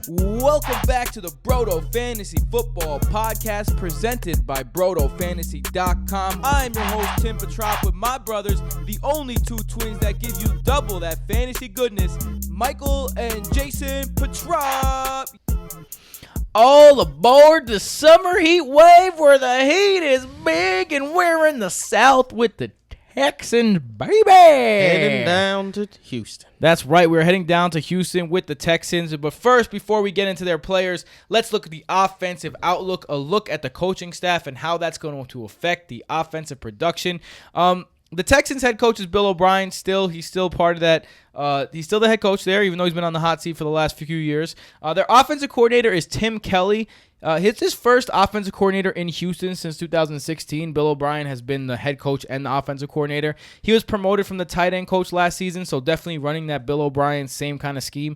Welcome back to the Broto Fantasy Football Podcast presented by BrotoFantasy.com. I'm your host, Tim Petrop, with my brothers, the only two twins that give you double that fantasy goodness, Michael and Jason Petrop. All aboard the summer heat wave where the heat is big and we're in the South with the Texans, baby. Heading down to Houston. That's right. We're heading down to Houston with the Texans. But first, before we get into their players, let's look at the offensive outlook, a look at the coaching staff and how that's going to affect the offensive production. The Texans head coach is Bill O'Brien. He's still part of that. He's still the head coach there, even though he's been on the hot seat for the last few years. Their offensive coordinator is Tim Kelly. It's his first offensive coordinator in Houston since 2016. Bill O'Brien has been the head coach and the offensive coordinator. He was promoted from the tight end coach last season, so definitely running that Bill O'Brien same kind of scheme.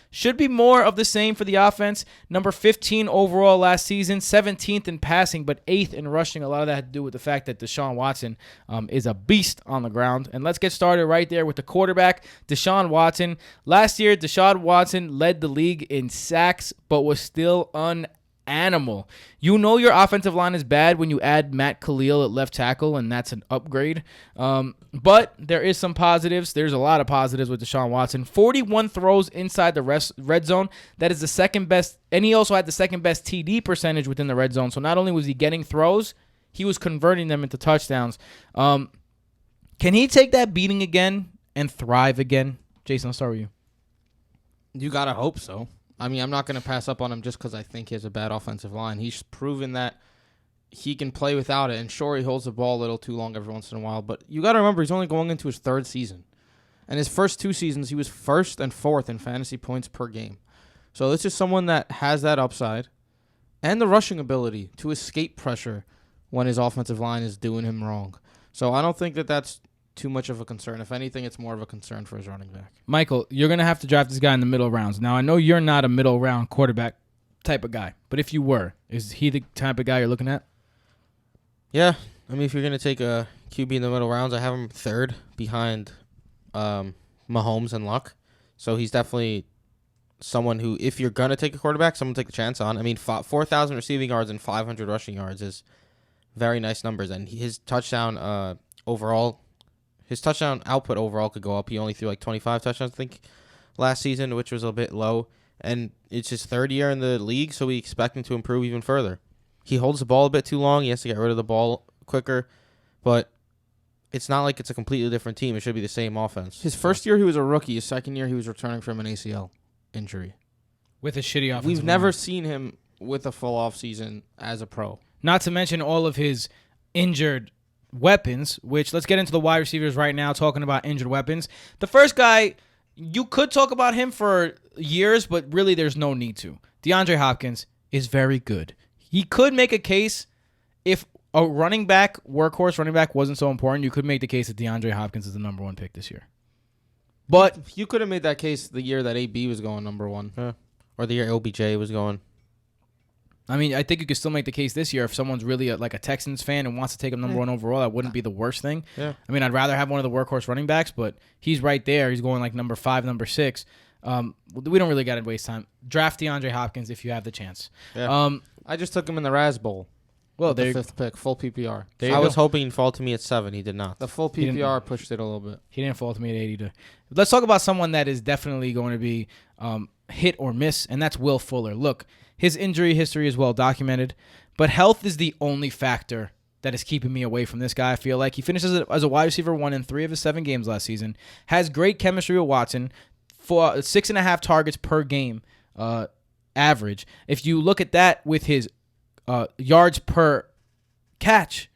Should be more of the same for the offense. Number 15 overall last season, 17th in passing, but 8th in rushing. A lot of that had to do with the fact that Deshaun Watson is a beast on the ground. And let's get started right there with the quarterback, Deshaun Watson. Last year, Deshaun Watson led the league in sacks, but was still animal. You know your offensive line is bad when you add Matt Khalil at left tackle, and that's an upgrade. But there is some positives. There's a lot of positives with Deshaun Watson. 41 throws inside the red zone. That is the second best, and he also had the second best TD percentage within the red zone. So not only was he getting throws, he was converting them into touchdowns. Can he take that beating again and thrive again? Jason, I'll start with you. You got to hope so. I mean, I'm not going to pass up on him just because I think he has a bad offensive line. He's proven that he can play without it. And sure, he holds the ball a little too long every once in a while. But you got to remember, he's only going into his third season. And his first two seasons, he was first and fourth in fantasy points per game. So this is someone that has that upside and the rushing ability to escape pressure when his offensive line is doing him wrong. So I don't think that that's too much of a concern. If anything, it's more of a concern for his running back. Michael, you're going to have to draft this guy in the middle rounds. Now, I know you're not a middle round quarterback type of guy, but if you were, is he the type of guy you're looking at? Yeah. I mean, if you're going to take a QB in the middle rounds, I have him third behind Mahomes and Luck. So he's definitely someone who, if you're going to take a quarterback, someone to take a chance on. I mean, 4,000 receiving yards and 500 rushing yards is very nice numbers. And his touchdown His touchdown output overall could go up. He only threw like 25 touchdowns, I think, last season, which was a bit low. And it's his third year in the league, so we expect him to improve even further. He holds the ball a bit too long. He has to get rid of the ball quicker. But it's not like it's a completely different team. It should be the same offense. His first year, he was a rookie. His second year, he was returning from an ACL injury. With a shitty offensive We've never seen him with a full offseason as a pro. Not to mention all of his injured weapons, which let's get into the wide receivers right now, talking about injured weapons. The first guy, you could talk about him for years, but really there's no need to. DeAndre Hopkins is very good. He could make a case if a workhorse running back wasn't so important, you could make the case that DeAndre Hopkins is the number one pick this year. But you could have made that case the year that AB was going number one. Yeah. Or the year OBJ was going. I mean, I think you could still make the case this year if someone's really like a Texans fan and wants to take him number one overall. That wouldn't be the worst thing. Yeah. I mean, I'd rather have one of the workhorse running backs, but he's right there. He's going like number 5, number 6. We don't really got to waste time. Draft DeAndre Hopkins if you have the chance. Yeah. I just took him in the Raz Bowl. Well, the fifth pick, full PPR. I was hoping he'd fall to me at 7. He did not. The full PPR pushed it a little bit. He didn't fall to me at 80. Let's talk about someone that is definitely going to be hit or miss, and that's Will Fuller. Look, his injury history is well documented, but health is the only factor that is keeping me away from this guy. I feel like he finishes as a wide receiver 1 in 3 of his 7 games last season, has great chemistry with Watson, for 6.5 targets per game average. If you look at that with his yards per catch,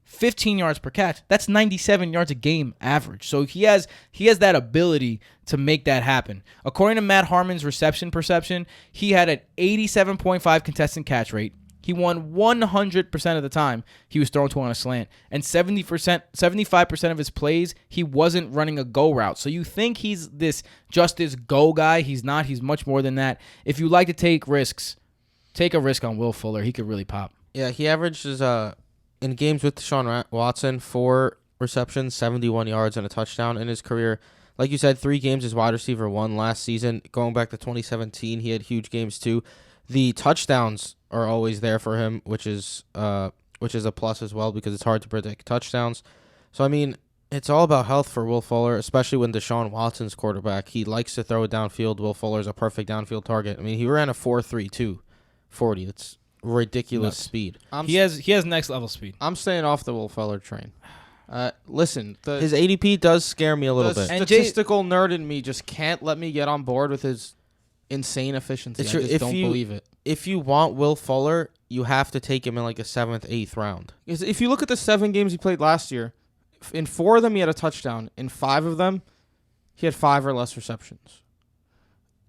15 yards per catch, that's 97 yards a game average. So he has that ability to make that happen. According to Matt Harmon's reception perception, he had an 87.5 contested catch rate. He won 100% of the time he was thrown to on a slant. And 75% of his plays, he wasn't running a go route. So you think he's this go guy. He's not. He's much more than that. If you like to take risks, take a risk on Will Fuller. He could really pop. Yeah, he averages in games with Deshaun Watson 4 receptions, 71 yards, and a touchdown in his career. Like you said, 3 games as wide receiver 1 last season. Going back to 2017, he had huge games too. The touchdowns are always there for him, which is a plus as well because it's hard to predict touchdowns. So, I mean, it's all about health for Will Fuller, especially when Deshaun Watson's quarterback. He likes to throw it downfield. Will Fuller's a perfect downfield target. I mean, he ran a 4.32 40. It's ridiculous speed. He has next level speed. I'm staying off the Will Fuller train. Listen, his ADP does scare me a little bit. The statistical nerd in me just can't let me get on board with his insane efficiency. I just don't believe it. If you want Will Fuller, you have to take him in like a 7th, 8th round. If you look at the 7 games he played last year, in 4 of them he had a touchdown. In 5 of them, he had 5 or less receptions.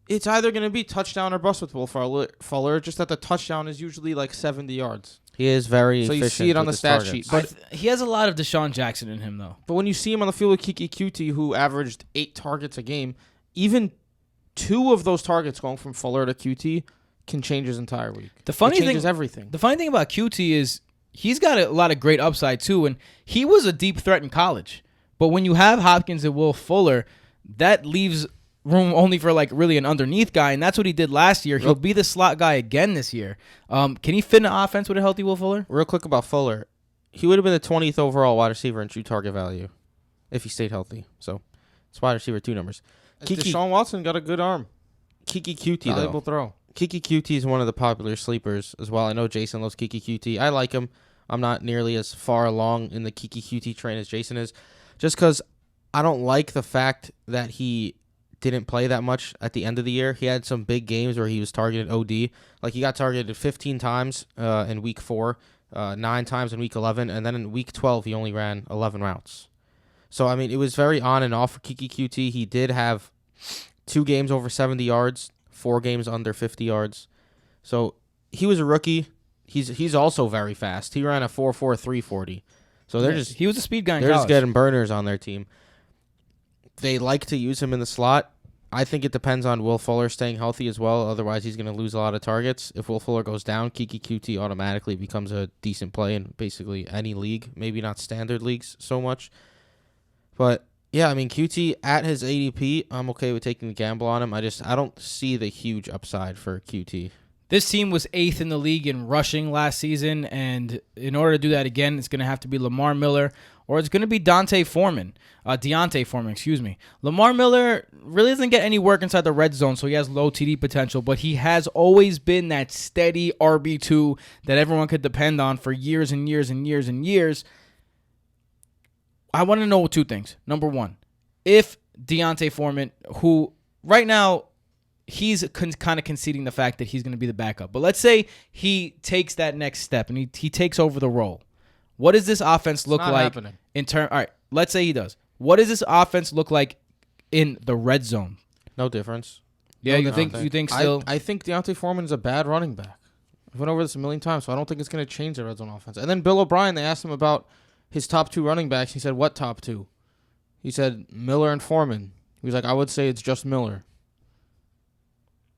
It's either going to be touchdown or bust with Will Fuller, just that the touchdown is usually like 70 yards. He is very efficient. So you see it on the stat sheet. But he has a lot of Deshaun Jackson in him, though. But when you see him on the field with Keke Coutee, who averaged 8 targets a game, even 2 of those targets going from Fuller to Coutee can change his entire week. It changes everything. The funny thing about Coutee is he's got a lot of great upside, too, and he was a deep threat in college. But when you have Hopkins and Will Fuller, that leaves room only for like really an underneath guy, and that's what he did last year. He'll be the slot guy again this year. Can he fit in the offense with a healthy Will Fuller? Real quick about Fuller, he would have been the 20th overall wide receiver in true target value if he stayed healthy. So it's wide receiver 2 numbers. Deshaun Watson got a good arm. Keke Coutee, valuable throw. Keke Coutee is one of the popular sleepers as well. I know Jason loves Keke Coutee. I like him. I'm not nearly as far along in the Keke Coutee train as Jason is, just because I don't like the fact that he didn't play that much at the end of the year. He had some big games where he was targeted OD. Like he got targeted 15 times in week 4, 9 times in week 11, and then in week 12 he only ran 11 routes. So, I mean, it was very on and off for Keke Coutee. He did have 2 games over 70 yards, 4 games under 50 yards. So he was a rookie. He's also very fast. He ran a 4.43 40. So he was a speed guy in college. They're just getting burners on their team. They like to use him in the slot. I think it depends on Will Fuller staying healthy as well. Otherwise, he's going to lose a lot of targets. If Will Fuller goes down, Keke Coutee automatically becomes a decent play in basically any league. Maybe not standard leagues so much. But, yeah, I mean, Coutee at his ADP, I'm okay with taking the gamble on him. I don't see the huge upside for Coutee. This team was 8th in the league in rushing last season, and in order to do that again, it's going to have to be Lamar Miller, or it's going to be Deontay Foreman, excuse me. Lamar Miller really doesn't get any work inside the red zone, so he has low TD potential, but he has always been that steady RB2 that everyone could depend on for years and years and years and years. I want to know 2 things. Number 1, if Deontay Foreman, who right now, he's kind of conceding the fact that he's going to be the backup. But let's say he takes that next step and he takes over the role. What does this offense look like in turn? All right, let's say he does. What does this offense look like in the red zone? No difference. Yeah, you think still? I think Deontay Foreman is a bad running back. I've went over this a million times, so I don't think it's going to change the red zone offense. And then Bill O'Brien, they asked him about his top 2 running backs. He said, what top 2? He said Miller and Foreman. He was like, I would say it's just Miller.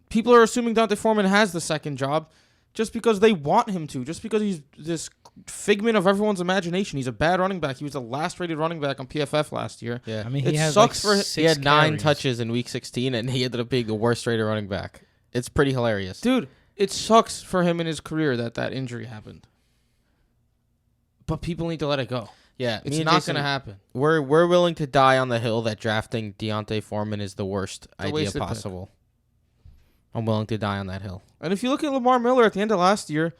People are assuming Deontay Foreman has the second job just because they want him to, just because he's this figment of everyone's imagination. He's a bad running back. He was the last-rated running back on PFF last year. Yeah, I mean, he had 9 touches in week 16, and he ended up being the worst-rated running back. It's pretty hilarious. Dude, it sucks for him in his career that injury happened. But people need to let it go. Yeah, it's not going to happen. We're willing to die on the hill that drafting Deontay Foreman is the worst idea possible. I'm willing to die on that hill. And if you look at Lamar Miller at the end of last year,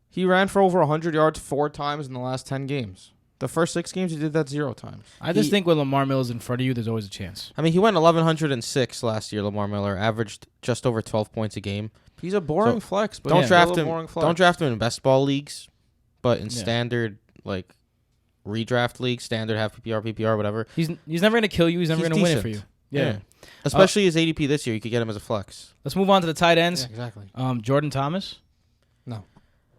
he ran for over 100 yards 4 times in the last 10 games. The first 6 games, he did that 0 times. I just think when Lamar Miller's in front of you, there's always a chance. I mean, he went 1,106 last year, Lamar Miller, averaged just over 12 points a game. He's a boring flex, but don't draft him. Don't draft him in best ball leagues, but in standard, like, redraft leagues, standard half PPR, whatever. He's never going to kill you. He's never going to win it for you. Yeah. Especially his ADP this year, you could get him as a flex. Let's move on to the tight ends. Yeah, exactly. Jordan Thomas? No.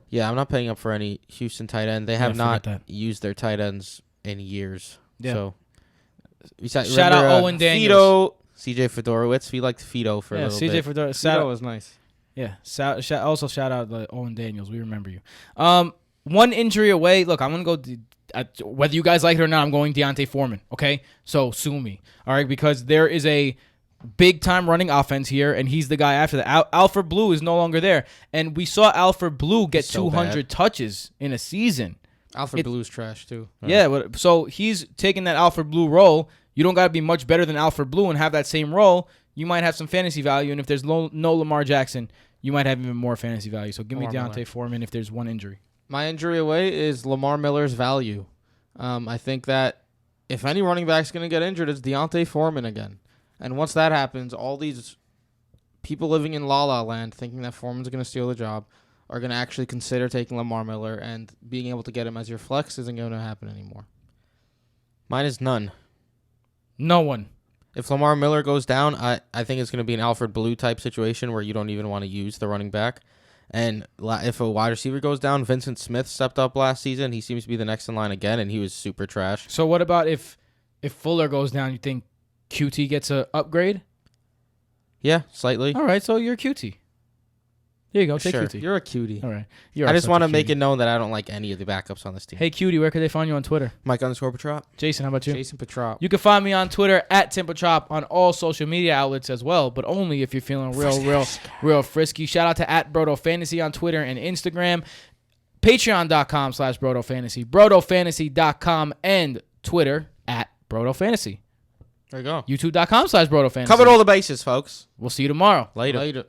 Yeah, I'm not paying up for any Houston tight end. They have not used their tight ends in years. Yeah. So, shout out Owen Daniels. CJ Fedorowicz. We liked Fido for a little bit. Fido was nice. Yeah. Also shout out Owen Daniels. We remember you. One injury away. Look, I'm going to go whether you guys like it or not, I'm going Deontay Foreman. Okay, so sue me. All right, because there is a big time running offense here, and he's the guy after that. Alfred Blue is no longer there, and we saw Alfred Blue get 200 touches in a season. Alfred Blue's trash too. Yeah, but so he's taking that Alfred Blue role. You don't got to be much better than Alfred Blue and have that same role. You might have some fantasy value, and if there's no Lamar Jackson, you might have even more fantasy value. So give me Deontay Foreman if there's one injury. My injury away is Lamar Miller's value. I think that if any running back's going to get injured, it's Deontay Foreman again. And once that happens, all these people living in La La Land thinking that Foreman's going to steal the job are going to actually consider taking Lamar Miller, and being able to get him as your flex isn't going to happen anymore. Mine is none. No one. If Lamar Miller goes down, I think it's going to be an Alfred Blue type situation where you don't even want to use the running back. And if a wide receiver goes down, Vincent Smith stepped up last season. He seems to be the next in line again, and he was super trash. So what about if Fuller goes down, you think QT gets a upgrade? Yeah, slightly. All right, so you're QT. There you go. Take Sure. QT. You're a cutie. All right. I just want to make it known that I don't like any of the backups on this team. Hey, QT, where could they find you on Twitter? Mike_Petrop. Jason, how about you? Jason Petrop. You can find me on Twitter at @TimPetrop on all social media outlets as well, but only if you're feeling real frisky. Shout out to @Broto Fantasy on Twitter and Instagram. Patreon.com/Broto Fantasy. BrotoFantasy.com and Twitter @Broto Fantasy. There you go. YouTube.com/Broto Fantasy. Covered all the bases, folks. We'll see you tomorrow. Later. Later.